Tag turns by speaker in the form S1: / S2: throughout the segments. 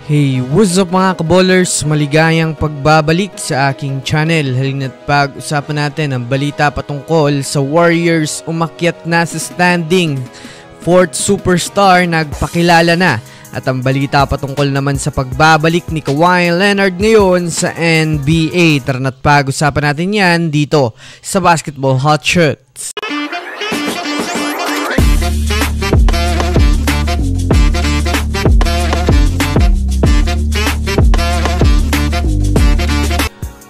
S1: Hey, what's up mga kaballers? Maligayang pagbabalik sa aking channel. Halina't pag-usapan natin ang balita patungkol sa Warriors umakyat na sa standing. Fourth superstar nagpakilala na. At ang balita patungkol naman sa pagbabalik ni Kawhi Leonard ngayon sa NBA. Tara na't pag-usapan natin yan dito sa Basketball Hot Shots.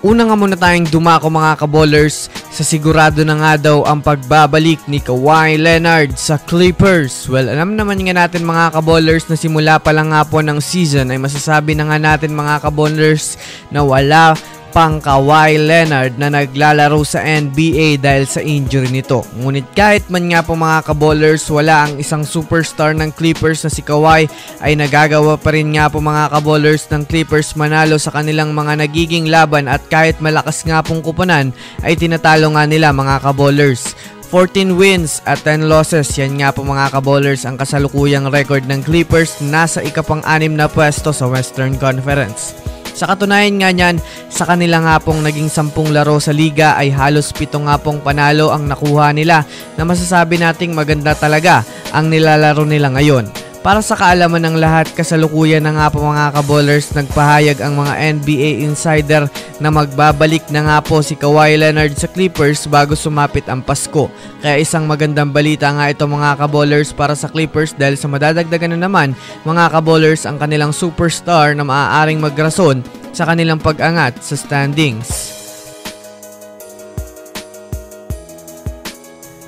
S1: Una nga muna tayong dumako mga kaballers sa sigurado na nga daw ang pagbabalik ni Kawhi Leonard sa Clippers. Well, alam naman nga natin mga kaballers na simula pa lang nga po ng season ay masasabi na nga natin mga kaballers na wala pang Kawhi Leonard na naglalaro sa NBA dahil sa injury nito. Ngunit kahit man nga po mga kaballers wala ang isang superstar ng Clippers na si Kawhi, ay nagagawa pa rin nga po mga kaballers ng Clippers manalo sa kanilang mga nagiging laban, at kahit malakas nga pong kupunan ay tinatalo nga nila mga kaballers. 14 wins at 10 losses, yan nga po mga kaballers ang kasalukuyang record ng Clippers, nasa ikapang-6 na pwesto sa Western Conference. Sa katunayan nga niyan, sa kanila nga pong naging 10 laro sa liga ay halos 7 nga pong panalo ang nakuha nila, na masasabi nating maganda talaga ang nilalaro nila ngayon. Para sa kaalaman ng lahat, kasalukuyan na nga po mga kaballers, nagpahayag ang mga NBA insider na magbabalik na nga po si Kawhi Leonard sa Clippers bago sumapit ang Pasko. Kaya isang magandang balita nga ito mga kaballers para sa Clippers, dahil sa madadagdagan na naman mga kaballers ang kanilang superstar na maaaring magrason sa kanilang pag-angat sa standings.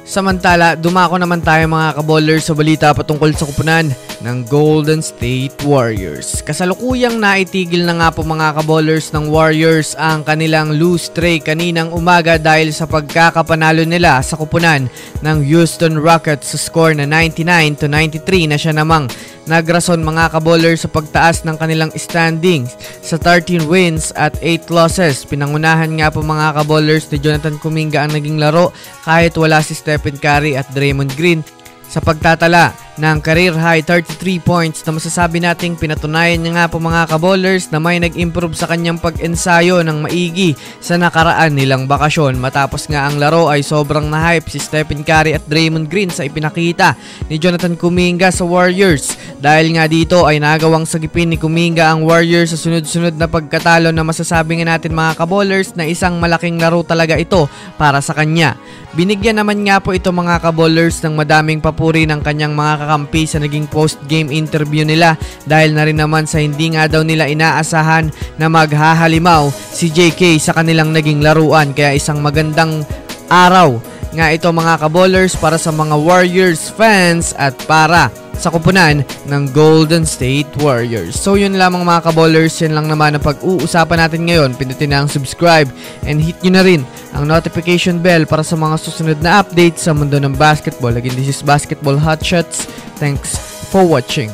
S1: Samantala, dumako naman tayo mga kaballers sa balita patungkol sa kupunan ng Golden State Warriors. Kasalukuyang naitigil na nga po mga kaballers ng Warriors ang kanilang lose streak kaninang umaga dahil sa pagkakapanalo nila sa kupunan ng Houston Rockets sa score na 99-93, na siya namang nagrason mga kaballers sa pagtaas ng kanilang standings sa 13 wins at 8 losses. Pinangunahan nga po mga kaballers ni Jonathan Kuminga ang naging laro kahit wala si Stephen Curry at Draymond Green sa pagtatala ng career high 33 points, na masasabi nating pinatunayan niya nga po mga kaballers na may nag-improve sa kanyang pag-ensayo ng maigi sa nakaraan nilang bakasyon. Matapos nga ang laro ay sobrang na-hype si Stephen Curry at Draymond Green sa ipinakita ni Jonathan Kuminga sa Warriors, dahil nga dito ay nagawang sagipin ni Kuminga ang Warriors sa sunod-sunod na pagkatalo, na masasabi nga natin mga kaballers na isang malaking laro talaga ito para sa kanya. Binigyan naman nga po ito mga kaballers ng madaming papuri ng kanyang mga kakampi sa naging post-game interview nila, dahil na rin naman sa hindi nga daw nila inaasahan na maghahalimaw si JK sa kanilang naging laruan. Kaya isang magandang araw nga ito mga kaballers para sa mga Warriors fans at para sa kupunan ng Golden State Warriors. So yun lamang mga kaballers, yan lang naman ang pag-uusapan natin ngayon. Pindutin na ang subscribe and hit nyo na rin ang notification bell para sa mga susunod na updates sa mundo ng basketball. Again, this is Basketball Hot Shots. Thanks for watching.